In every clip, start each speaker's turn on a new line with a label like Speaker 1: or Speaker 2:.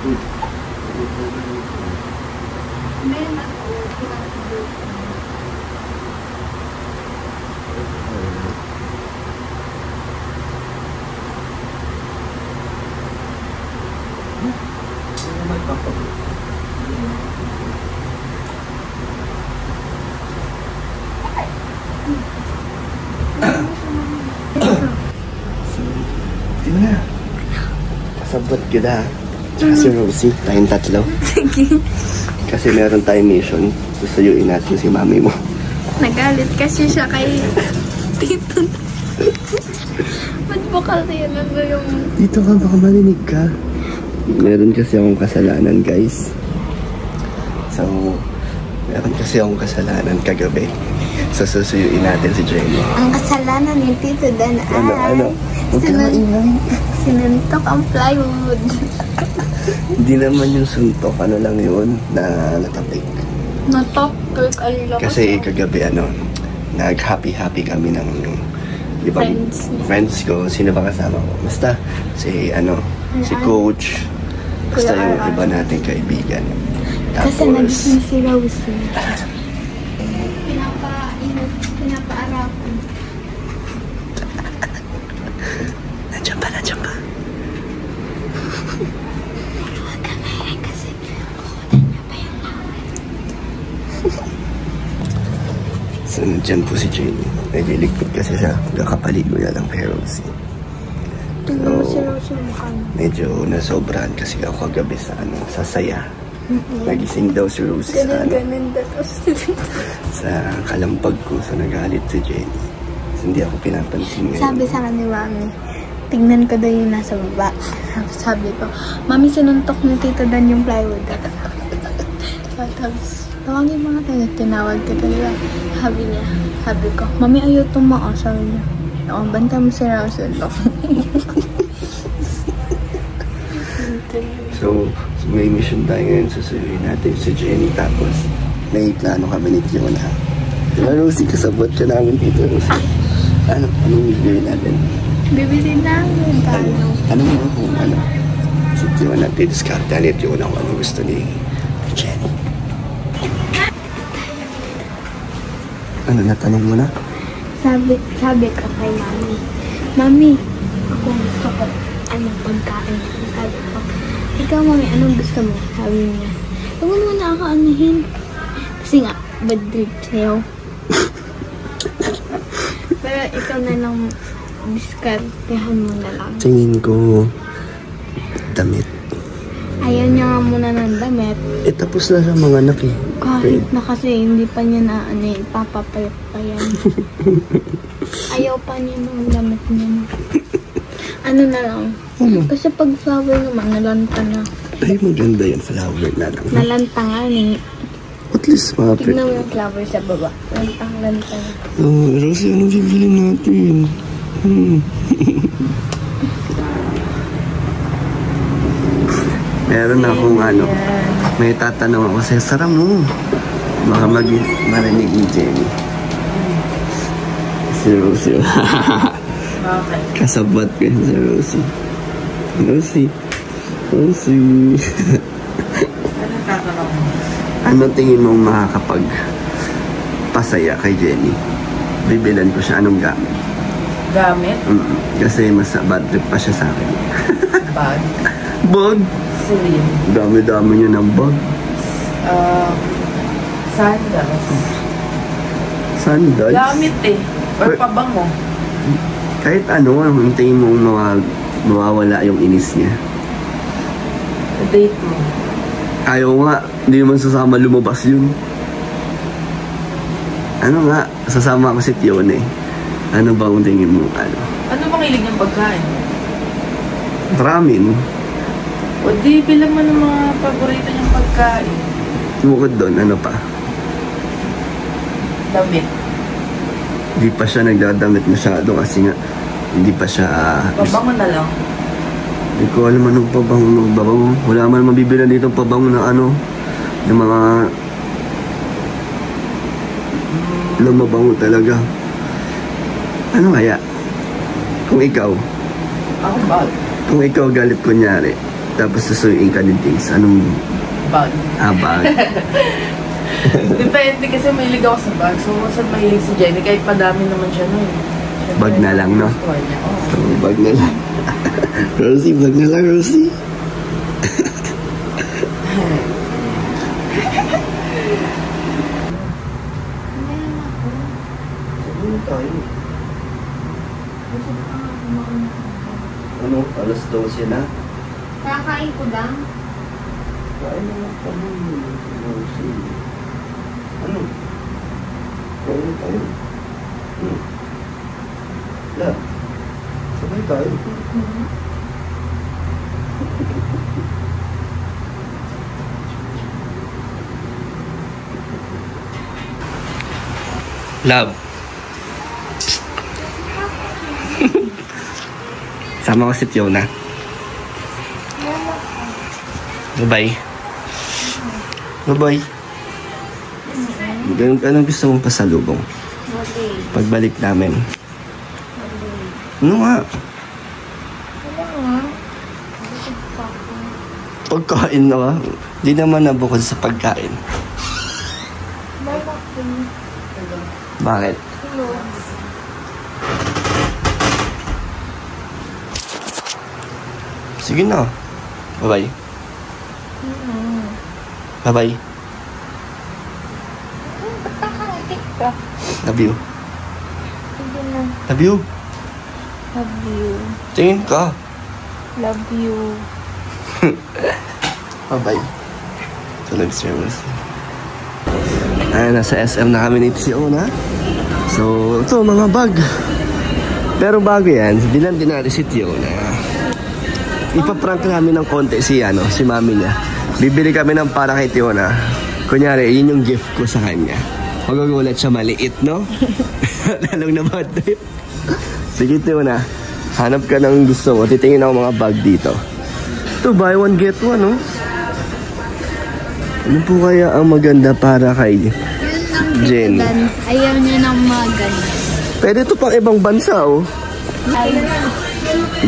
Speaker 1: Di na. Kasabot kita. Tsaka si Rosie, tayong tatlo.
Speaker 2: Sige.
Speaker 1: Kasi meron tayong mission. Susuyuin natin si mami mo.
Speaker 2: Nagalit kasi siya kay Tito. Ba't po kasi yan ano yung...
Speaker 1: Dito ka, baka marinig ka. Meron kasi akong kasalanan, guys. So, meron kasi akong kasalanan kagabi. So, susuyuin natin si Jenny.
Speaker 2: Ang kasalanan ni Tito Dan ay...
Speaker 1: Ano? Huwag ka maingay.
Speaker 2: Sinuntok ang plywood.
Speaker 1: Hindi naman yung suntok. Ano lang yun na natapik.
Speaker 2: Natapik?
Speaker 1: Kasi kagabi, nag-happy-happy kami ng ibang friends ko. Sino ba kasama ko? Basta, si Coach. Basta yung iba nating kaibigan. Tapos,
Speaker 2: kasi nagising si Rosie. Pinapaarapan.
Speaker 1: Nandiyan pa.
Speaker 2: Huwag ka ngayon kasi kukunan niya pa yung laway.
Speaker 1: So, nandiyan po si Jenny. Nagliligpit kasi siya. Kakapaligo na lang kay Rosie.
Speaker 2: Tingnan mo si Rosie mukha niya.
Speaker 1: Medyo nasobrahan kasi ako kagabi sa saya. Nagising daw si Rosie
Speaker 2: Ganun daw.
Speaker 1: Sa kalampag ko. So, nagalit si Jenny. So, hindi ako pinapansin ngayon.
Speaker 2: Sabi sa akin ni Mami, tingnan ko daw yung nasa baba. Sabi ko, Mami, sinuntok ni Tito Dan yung plywood. Tapos, tawagin mga tayo. Tinawag ko talaga. Sabi ko, Mami, ayaw tumaas. Sabi niya, banta mo si Rosie.
Speaker 1: So, may mission tayo ngayon. Susuyuin natin si Jenny. Tapos, may plano kami ni Fiona. Diba, Rosie? Kasabot ka namin dito, Rosie. Anong bibili natin?
Speaker 2: Bibili namin tayo.
Speaker 1: Ano kung si Fiona, didiskarte ni Fiona kung ano gusto ni Jenny. Natanong mo na?
Speaker 2: Sabi ko kay Mami, Mami, ako gusto ko pagkain. Sabi ko, ikaw Mami, anong gusto mo? Sabi niya, huwag mo muna ako anahin. Kasi nga, bad trip sa'yo. Pero ikaw na lang, diskartehan mo na lang.
Speaker 1: Tingin ko, damit.
Speaker 2: Ayaw niya nga muna ng damit.
Speaker 1: Tapos na siya mga anak eh.
Speaker 2: Kahit na kasi hindi pa niya na ipapapayap pa yan. Ayaw pa niya ng damit niya. Ano na lang. Kasi pag flower naman, nalanta na.
Speaker 1: Ay, maganda yung flower na lang.
Speaker 2: Nalanta nga eh.
Speaker 1: At least mga
Speaker 2: tignan mo yung flower sa baba. Lantang-lanta na.
Speaker 1: Rosie, anong bibili natin? Meron akong may tatanong ako sa sarap mo. Baka marinig ni Jenny. Si Rosie. Kasabat ko si Rosie. Rosie.
Speaker 3: Anong tatanong mo?
Speaker 1: Ano tingin mong makakapagpasaya kay Jenny? Bibilan ko siya anong gamit.
Speaker 3: Gamit?
Speaker 1: Kasi mas bad trip pa siya sa akin.
Speaker 3: Bag?
Speaker 1: Bag?
Speaker 3: Slim?
Speaker 1: Dami-dami niyo ng bag.
Speaker 3: Sandals?
Speaker 1: Sandals?
Speaker 3: Gamit eh. Or pabango?
Speaker 1: Kahit ang tingin mong mawawala yung inis niya.
Speaker 3: Date mo?
Speaker 1: Ayaw nga, hindi naman sasama lumabas yun. Sasama ko si Fiona eh. Ano ba ang tingin mo?
Speaker 3: Ano bang hilig niyang pagkain?
Speaker 1: Ramen.
Speaker 3: O di, bilang mo ng mga paborito niyang pagkain.
Speaker 1: Bukod doon, ano pa?
Speaker 3: Damit.
Speaker 1: Hindi pa siya nagdadamit masyado kasi nga hindi pa siya...
Speaker 3: Pabango na lang.
Speaker 1: Hindi ko alam anong pabango. Wala man mabibilan dito pabango na ng mga lumabango talaga. Ano kaya? Kung ikaw?
Speaker 3: Ako ba?
Speaker 1: Kung ikaw galit kunyari, Tapos susuyuin ka ni Tings. Anong...
Speaker 3: Bag.
Speaker 1: Bag.
Speaker 3: Depende kasi mahilig ako sa bag. So, saan mahilig si Jenny? Kahit padami naman siya nun.
Speaker 1: Bag na lang, no? Oh, bag na lang. Rosie, bag na lang, Rosie. Ano? Alas 12 na?
Speaker 2: Kakain ko lang.
Speaker 1: Kain na lang kami. Ano? Kain na tayo. Yeah. Sabay tayo. Love. Sama ko si Fiona. Bye-bye. Bye-bye. Anong gusto mong pasalubong? Pagbalik namin. Ano nga? Pagkain na ba? Di naman nabukod sa pagkain. Bakit? Sige na. Bye-bye. Bye-bye. Love you. Love you.
Speaker 2: Love you.
Speaker 1: Tingin ka.
Speaker 2: Love you.
Speaker 1: Bye-bye. Tulog service. Nasa SM na kami ni Fiona. So, ito mga bag. Pero bago yan, bilan din natin si Fiona. Ipaprank namin ng konti si mami niya. Bibili kami ng para kay Fiona. Kunyari, yun yung gift ko sa kanya. Magugulat siya, maliit, no? Lalong na bad trip. Sige, Fiona. Hanap ka ng gusto mo. Titingin ako mga bag dito. Ito, buy one, get one, no? Ano po kaya ang maganda para kay Jenny?
Speaker 2: Ayaw niya ng mga ganyan.
Speaker 1: Pwede ito pang ibang bansa, oh.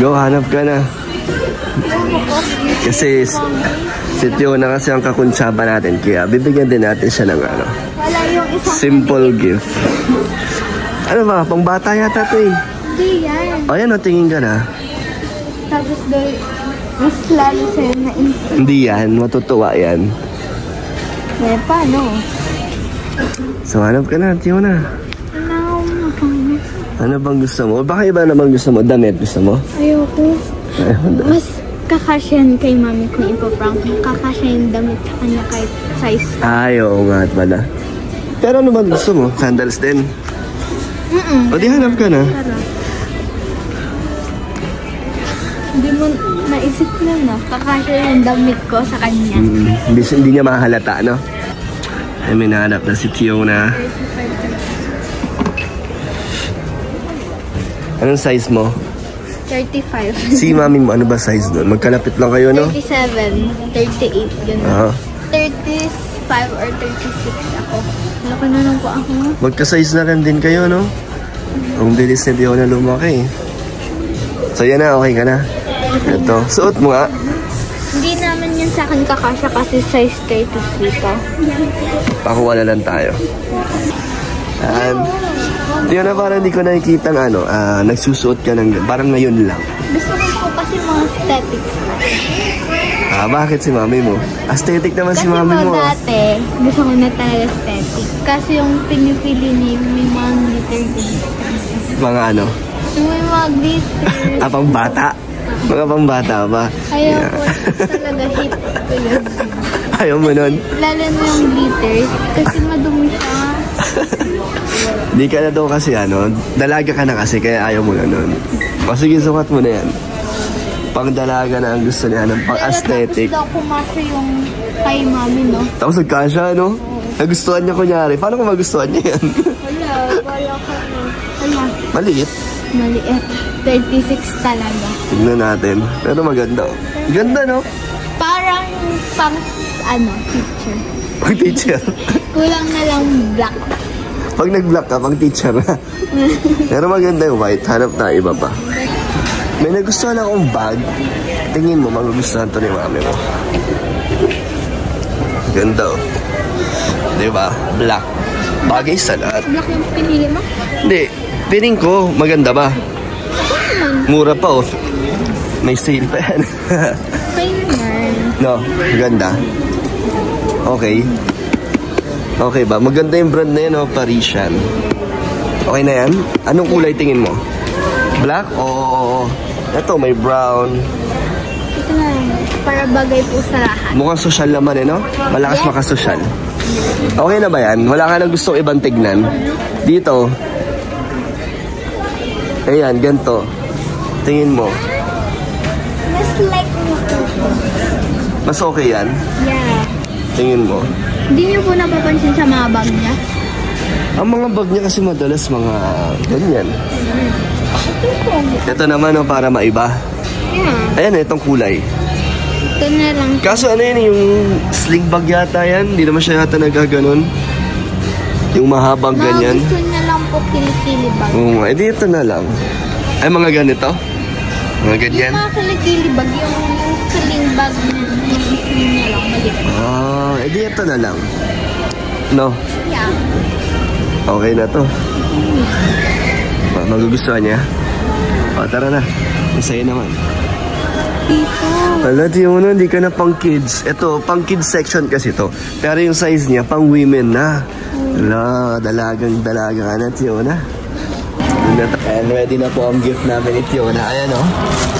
Speaker 1: Go, hanap ka na. Kasi si Fiona kasi ang kakuntsaba natin. Kaya bibigyan din natin siya ng
Speaker 2: Wala yung isang
Speaker 1: simple gift. Ano ba? Pang bata yata ito eh.
Speaker 2: Hindi yan.
Speaker 1: O yan, tingin ka na.
Speaker 2: Tapos doon, mas lalo sa'yo na
Speaker 1: Hindi yan, matutuwa yan.
Speaker 2: Eh, paano?
Speaker 1: So hanap ka na, Fiona. Ano bang gusto mo? Baka iba naman gusto mo? Damit gusto mo?
Speaker 2: Ayoko. Mas kakasyan kay mami kung ipaprank. Kakasya yung damit sa kanya kahit size.
Speaker 1: Ay, oo nga at pala. Pero ano bang gusto mo? Sandals din? O di hanap ka na.
Speaker 2: Hindi mo naisip na. Kakasya yung damit ko sa kanya.
Speaker 1: Hindi niya mahalata, no? Ay, may nahanap na si Fiona. Anong size mo?
Speaker 2: 35.
Speaker 1: Si mami mo, ano ba size doon? Magkalapit lang kayo, no?
Speaker 2: 37, 38, gano'n. 35 or 36 ako. Laki na lang po ako.
Speaker 1: Magka-size na rin din kayo, no? Ang bilis na Fiona lumaki. So yan na, okay ka na? Ito, suot mo nga.
Speaker 2: Hindi naman yan sa akin kakasya kasi size 33 ka.
Speaker 1: Pakuha na lang tayo. Fiona, parang hindi ko nakikita nagsusuot ka ng, parang ngayon lang.
Speaker 2: Gusto ko po kasi mga aesthetics na.
Speaker 1: Bakit si mami mo? Aesthetic naman
Speaker 2: Kasi
Speaker 1: si mami mo.
Speaker 2: Kasi dati, gusto ko na talaga aesthetic. Kasi yung pinipili niya, may mga glitter din.
Speaker 1: Mga ano?
Speaker 2: Yung may mga glitter.
Speaker 1: Pang bata? Mga pang bata ba?
Speaker 2: Ayaw ko talaga hit ko yun.
Speaker 1: Ayaw mo nun?
Speaker 2: Lalo na yung glitters. Kasi madumi siya.
Speaker 1: Di ka na daw kasi dalaga ka na kasi kaya ayaw mo na nun. O sige, sukat mo na yan. Pang dalaga na ang gusto niya, pang aesthetic.
Speaker 2: Tapos daw kumasya yung kay mami, no?
Speaker 1: Tapos nagkasya, no? Nagustuhan niya kunyari. Paano kung magustuhan niya yan?
Speaker 2: Wala ka na. Wala.
Speaker 1: Maliit.
Speaker 2: Maliit. 36 talaga.
Speaker 1: Tignan natin. Pero maganda. Ganda, no?
Speaker 2: Parang pang, teacher.
Speaker 1: Pang teacher.
Speaker 2: Kulang na lang black.
Speaker 1: Pag nag-black ka, pang teacher na. Pero maganda yung white. Hanap na iba pa. May nagustuhan akong bag. Tingin mo, magugustuhan to ni mami mo. Ganda oh. Diba? Black. Bagay sa lahat.
Speaker 2: Black yung pinili mo?
Speaker 1: Hindi. Piling ko, maganda ba? Mura pa oh. May sale pa yan.
Speaker 2: Fine naman.
Speaker 1: No, ganda. Okay. Okay ba? Maganda yung brand na yan oh, Parisian. Okay na yan? Anong kulay tingin mo? Black o... Ito, may brown.
Speaker 2: Ito na lang. Para bagay po sa lahat.
Speaker 1: Mukhang social naman eh, no? Malakas makasosyal. Okay na ba yan? Wala ka nang gustong ibang tignan? Dito. Ayan, ganito. Tingin mo.
Speaker 2: Mas like mo.
Speaker 1: Mas okay yan?
Speaker 2: Yeah.
Speaker 1: Tingin mo.
Speaker 2: Hindi niyo po napapansin sa mga bag niya?
Speaker 1: Ang mga bag niya kasi madalas mga ganyan. Ito naman oh, para maiba.
Speaker 2: Yeah.
Speaker 1: Ayan, itong kulay.
Speaker 2: Ito na lang.
Speaker 1: Kaso ano yun, yung sling bag yata yan. Hindi naman siya yata nagaganon. Yung mahabang ganyan.
Speaker 2: Gusto niya lang po kilikili bag.
Speaker 1: Oo, edi ito na lang. Ay, mga ganito? Mga ganyan?
Speaker 2: Yung mga kilikili bag, yung sling bag niya. Yung sling niya lang, maliit.
Speaker 1: Ah, edi ito na lang. No?
Speaker 2: Yeah.
Speaker 1: Okay na to. Magugustuhan niya? O, tara na. Masaya naman.
Speaker 2: Dito.
Speaker 1: Wala, Tiona, hindi ka na pang kids. Ito, pang kids section kasi to. Pero yung size niya, pang women na. Wala, dalagang ka na, Tiona. And ready na po ang gift namin ni Tiona. Ayan o.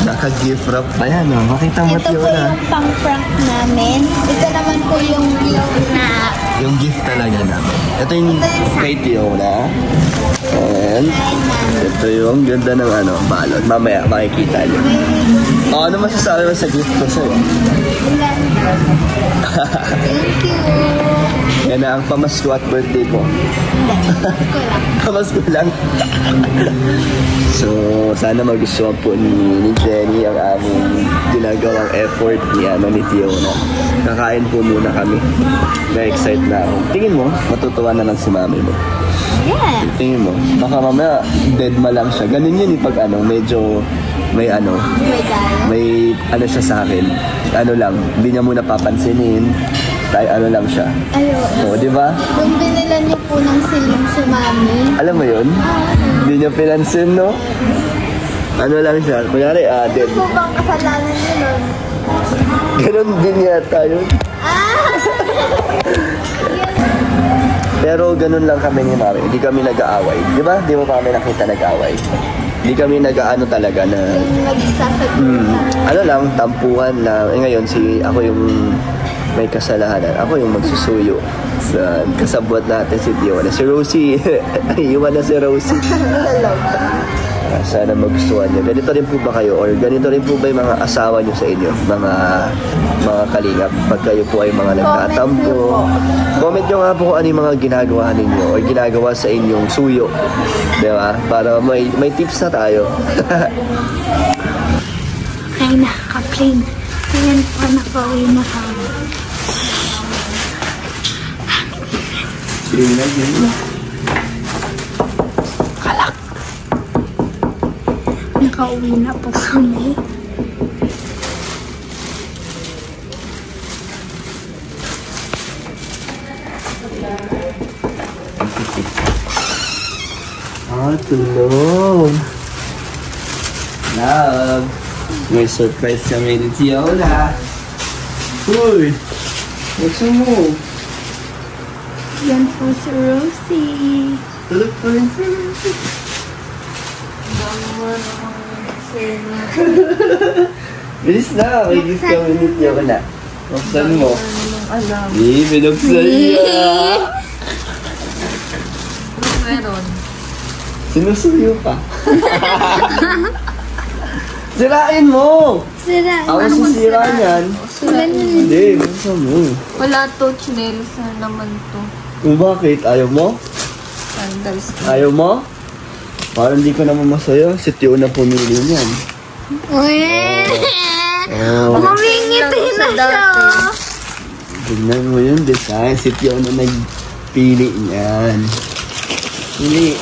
Speaker 1: Naka-gift wrap. Ayan o. Makita mo,
Speaker 2: Ito po
Speaker 1: Tiona.
Speaker 2: yung pang-prank namin. Ito naman po yung na...
Speaker 1: Yung gift talaga namin. Ito yung kay Tiona. And ito yung ganda ng ano, balot. Mamaya makikita niyo. O, ano masasabi mo sa gift ko sa'yo?
Speaker 2: Thank you.
Speaker 1: Yan na ang pamasko at birthday ko. Pamasko lang. So, sana magustuhan po ni Jenny ang aming ginagawang effort ni Tiona. Kakain po muna kami. Na-excite na ako. Tingin mo, matutuwa naman si mami mo.
Speaker 2: Yeah.
Speaker 1: Tingin mo, baka mamaya dead ma lang siya. Ganun yun pag medyo may
Speaker 2: Oh my God.
Speaker 1: may siya sa akin. Lang, hindi niya muna papansinin. Tayo lang siya.
Speaker 2: Ayun.
Speaker 1: O, di ba?
Speaker 2: Yung binilan niyo po ng siling si mami.
Speaker 1: Alam mo yun? Hindi niya pinansin, no? Lang siya. Kunyari, dead.
Speaker 2: Ano po bang kasalanan niyo nun?
Speaker 1: Ganun din yata yun. Pero ganun lang kami ni mami. Hindi kami nag-aaway. Di ba? Di mo pa kami nakita nag-aaway. Hindi kami nag-aano talaga na... lang, tampuhan lang. Ngayon, ako yung may kasalanan. Ako yung magsusuyo. Kasabot natin si Tiona. Si Rosie. Iwan na si Rosie. Sana magustuhan niyo. Ganito rin po ba kayo? Or ganito rin po ba yung mga asawa niyo sa inyo? Mga kalingap. Pag kayo po ay mga nagtatampo. Comment nyo nga po kung ano yung mga ginagawa ninyo or ginagawa sa inyong suyo. Diba? Para may tips na tayo.
Speaker 2: Ay, nakaka-plane. Ayan po, nakauwi na kami.
Speaker 1: Yun na.
Speaker 2: Kalak. Nakauwi na po kami.
Speaker 1: Tulog. Love. May surprise kami ni Tiona. Uy! What's mo?
Speaker 2: Yan po si Rosie.
Speaker 1: Tulog pa rin si Rosie. Bilis na. May gift kami ni Tiona. Buksan mo. Binuksan niya.
Speaker 3: Meron.
Speaker 1: Sinusuyo pa. Sirain mo!
Speaker 2: Sira.
Speaker 1: Ako sisira niyan. Hindi, buksan mo.
Speaker 3: Wala to, chinelos na naman to.
Speaker 1: Kung bakit? Ayaw mo?
Speaker 3: Sandals.
Speaker 1: Ayaw mo? Parang hindi ko naman masaya. Si Tiona pumili niyan.
Speaker 2: Uy!
Speaker 1: Oh.
Speaker 2: Mamingiti na siya.
Speaker 1: Tignan mo yung design. Si Tiona nagpili niyan. Pili.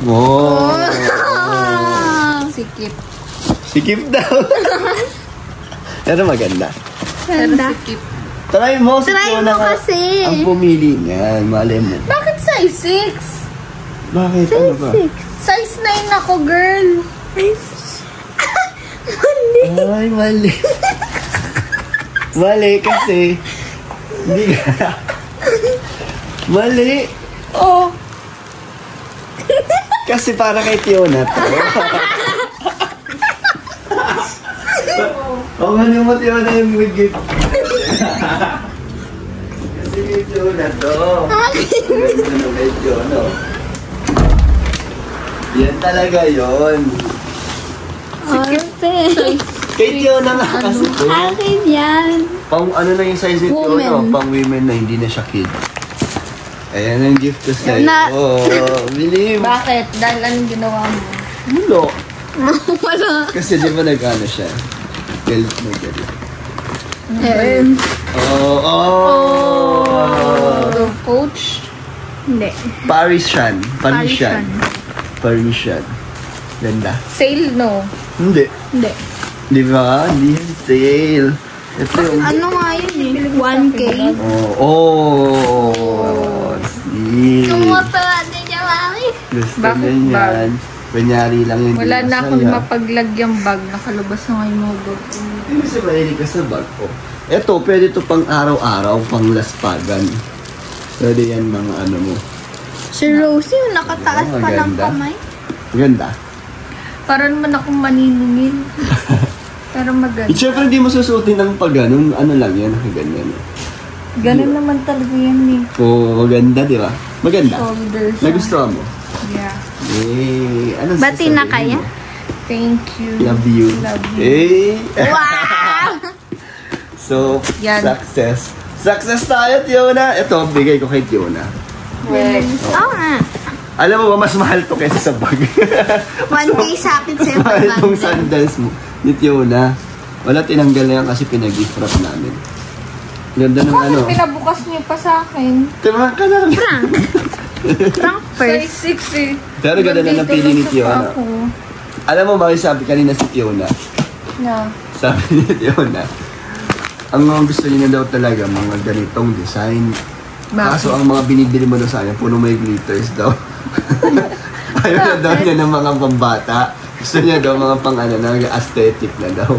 Speaker 1: Wow!
Speaker 3: sikip.
Speaker 1: Sikip daw. Pero maganda.
Speaker 2: Ganda.
Speaker 3: Sikip.
Speaker 1: Try mo, si
Speaker 2: Try
Speaker 1: Fiona
Speaker 2: mo kasi.
Speaker 1: ang pumili niyan. Malay mo.
Speaker 3: Bakit size 6?
Speaker 1: Bakit? Ano ba?
Speaker 3: Size 9 ako, girl.
Speaker 1: Ay, mali. Mali kasi. Hindi ka. Mali.
Speaker 3: Oh.
Speaker 1: Kasi para kay Fiona to. O ano mo Fiona yung gift? Kasi kay Fiona to. Ano kay Fiona? Yan talaga yun.
Speaker 2: Arte.
Speaker 1: Kay Fiona nga kasi to.
Speaker 2: Akin yan.
Speaker 1: Pang ano na yung size ni Fiona?
Speaker 2: Woman.
Speaker 1: Pang women na hindi na siya kid. Ayan ang gift ko sa'yo.
Speaker 2: Na-
Speaker 1: Believe.
Speaker 3: Bakit? Dahil anong ginawa mo?
Speaker 1: Mulo.
Speaker 2: Wala.
Speaker 1: Kasi di ba nag-ano siya? Galit na galit.
Speaker 3: So, coach?
Speaker 2: Hindi.
Speaker 1: Parisian. Parisian. Ganda.
Speaker 3: Sale, no?
Speaker 1: Hindi.
Speaker 2: Hindi.
Speaker 1: Di ba? Hindi yan sale. Ito yung...
Speaker 2: Ano nga yun eh? 1K?
Speaker 1: See.
Speaker 2: Sumutuwa din niya, mami.
Speaker 1: Gusto
Speaker 3: Bakit
Speaker 1: niya
Speaker 3: bag?
Speaker 1: yan. Kunyari lang yung
Speaker 3: Wala
Speaker 1: di
Speaker 3: na akong
Speaker 1: masaya.
Speaker 3: mapaglagyang bag. Nakalabas na ngayon mo bag.
Speaker 1: Hindi kasi mahilig ka sa bag ko. Ito, pwede ito pang araw-araw, pang laspagan. Pwede yan mga ano mo.
Speaker 2: Si Rosie, yung nakataas
Speaker 1: Oh,
Speaker 2: pa ng
Speaker 1: maganda.
Speaker 2: kamay.
Speaker 1: Ganda.
Speaker 3: Para naman akong maniningil. Pero maganda.
Speaker 1: Siyempre hindi mo susuotin ng pag ganun. Ano lang yan, ganyan.
Speaker 3: Ganun naman talaga yan eh.
Speaker 1: Oo, maganda, di ba? Maganda.
Speaker 3: Shoulders.
Speaker 1: Nagustuhan mo?
Speaker 3: Yeah.
Speaker 1: Ano
Speaker 2: Bati na kaya?
Speaker 3: Thank you.
Speaker 1: Love you.
Speaker 3: Love you.
Speaker 2: Wow!
Speaker 1: So,
Speaker 3: Yan.
Speaker 1: success. Success tayo, Fiona. Ito, bigay ko kay Fiona.
Speaker 3: Wait.
Speaker 2: Oo nga.
Speaker 1: Alam mo ba, mas mahal to kaysa sa bag.
Speaker 2: 1K sa akin
Speaker 1: Mas
Speaker 2: sa'yo.
Speaker 1: mahal itong sandals mo ni Fiona. Wala, tinanggal na yan kasi pinag-gift wrap namin. Ganda ng
Speaker 3: Bakit
Speaker 1: ano.
Speaker 3: pinabukas niyo pa sa akin?
Speaker 1: Tama ka lang.
Speaker 2: Prank. Prank first.
Speaker 3: Size 6 eh.
Speaker 1: Pero ganda na ng pili ni Fiona.
Speaker 3: Ako.
Speaker 1: Alam mo ba, sabi kanina si Fiona,
Speaker 3: Na.
Speaker 1: sabi ni Fiona, ang mga gusto niya na daw talaga, mga ganitong design.
Speaker 3: Bakit?
Speaker 1: Kaso ang mga binibili mo daw sa kanya, puno may glitters daw. Ayaw na daw niya ng mga pambata. Gusto niya daw mga pang ano, na aesthetic na daw.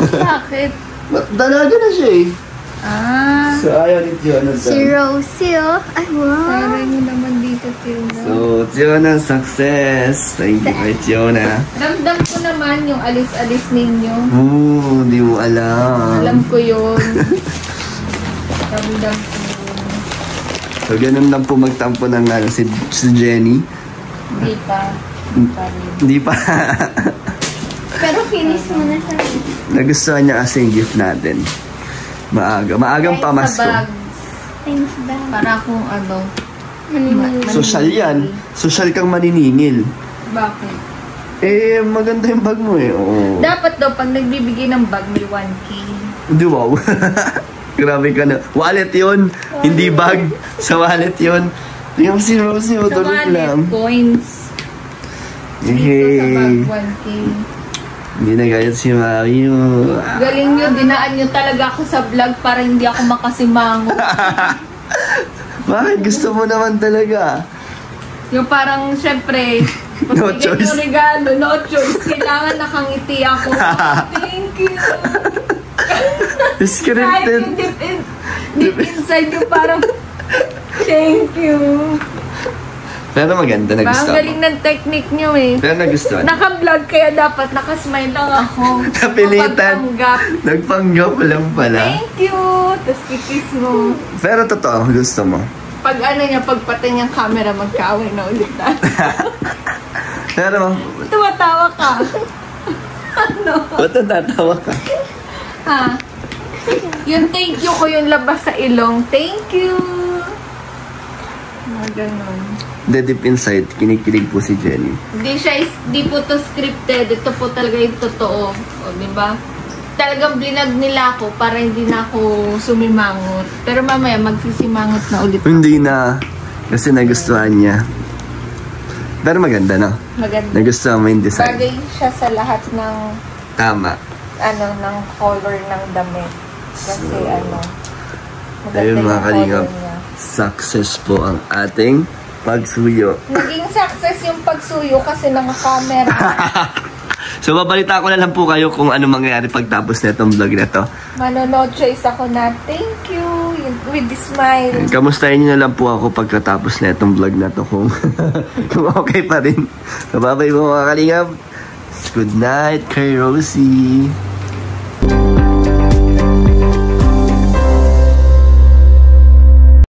Speaker 3: Bakit?
Speaker 1: Dalaga na siya eh.
Speaker 3: Ah.
Speaker 1: So ayaw ni Fiona daw.
Speaker 2: Si Rosie, oh. Ay, wow.
Speaker 3: Sabi mo naman dito, Fiona.
Speaker 1: So, Fiona, success. Thank you kay Fiona.
Speaker 3: Damdam ko naman yung alis-alis ninyo.
Speaker 1: Di mo alam.
Speaker 3: Alam ko yun. Damdam ko yun.
Speaker 1: So, ganun lang po magtampo ng ano, si Jenny.
Speaker 3: Hindi pa. Hindi pa rin.
Speaker 1: Hindi pa.
Speaker 2: Pero finish mo na siya.
Speaker 1: Nagustuhan niya kasi yung gift natin. Maagang pamasko.
Speaker 3: Sa bags.
Speaker 2: Thanks, ba?
Speaker 3: Para akong ano.
Speaker 1: Social yan. Social kang maniningil.
Speaker 3: Bakit?
Speaker 1: Eh, maganda yung bag mo eh. Oo.
Speaker 3: Dapat daw, pag nagbibigay ng bag, may 1K.
Speaker 1: Di wow. Grabe ka na. Wallet yun. Hindi bag. Sa wallet yun. Tingnan mo si Rosie.
Speaker 3: Sa
Speaker 1: Tulog
Speaker 3: wallet,
Speaker 1: lang.
Speaker 3: coins. Dito sa bag, 1K.
Speaker 1: Hindi na gayat si Mario.
Speaker 3: Galing nyo, dinaan nyo talaga ako sa vlog para hindi ako makasimango.
Speaker 1: Bakit? Gusto mo naman talaga.
Speaker 3: Yung parang, syempre,
Speaker 1: No
Speaker 3: pagbigay
Speaker 1: choice.
Speaker 3: ng regalo, no choice. Kailangan nakangiti ako. Thank you. Kahit
Speaker 1: Scripted.
Speaker 3: yung deep inside yung parang, thank you.
Speaker 1: Pero maganda.
Speaker 3: Parang
Speaker 1: Nagustuhan
Speaker 3: galing
Speaker 1: mo.
Speaker 3: ng technique nyo eh.
Speaker 1: Pero nagustuhan.
Speaker 3: Naka-vlog kaya dapat nakasmile lang ako.
Speaker 1: Napilitan.
Speaker 3: Kapagpanggap.
Speaker 1: Nagpanggap lang pala.
Speaker 3: Thank you. Tapos kikis mo.
Speaker 1: Pero totoo, gusto mo.
Speaker 3: Pag ano niya, pagpatay niyang camera, magkaaway na ulit na.
Speaker 1: Pero,
Speaker 3: Tumatawa ka. Ano?
Speaker 1: ba't natatawa ka?
Speaker 3: Ha? Yung thank you ko yung labas sa ilong. Thank you. Mga ganun.
Speaker 1: The deep inside, kinikilig po si Jenny.
Speaker 3: Di po to scripted. Ito po talaga yung totoo. O, diba? Talagang blinag nila ako para hindi na ako sumimangot. Pero mamaya magsisimangot na ulit.
Speaker 1: Hindi na. Kasi nagustuhan niya. Pero maganda, no?
Speaker 3: Maganda.
Speaker 1: Nagustuhan mo yung design.
Speaker 3: Bagay siya sa lahat ng
Speaker 1: Tama.
Speaker 3: ng color ng damit. Kasi maganda
Speaker 1: Ayun, mga
Speaker 3: yung
Speaker 1: kalingap,
Speaker 3: color niya.
Speaker 1: success po ang ating pagsuyo.
Speaker 3: Naging success yung pagsuyo kasi naka-camera.
Speaker 1: So, babalita ko na lang po kayo kung ano mangyayari pagtapos na itong vlog na to.
Speaker 3: Manonood choice ako na thank you with the smile.
Speaker 1: Kamustahin nyo na lang po ako pagkatapos na itong vlog na to kung, kung okay pa rin. So, bye-bye po mga kalingap. Good night kay Rosie.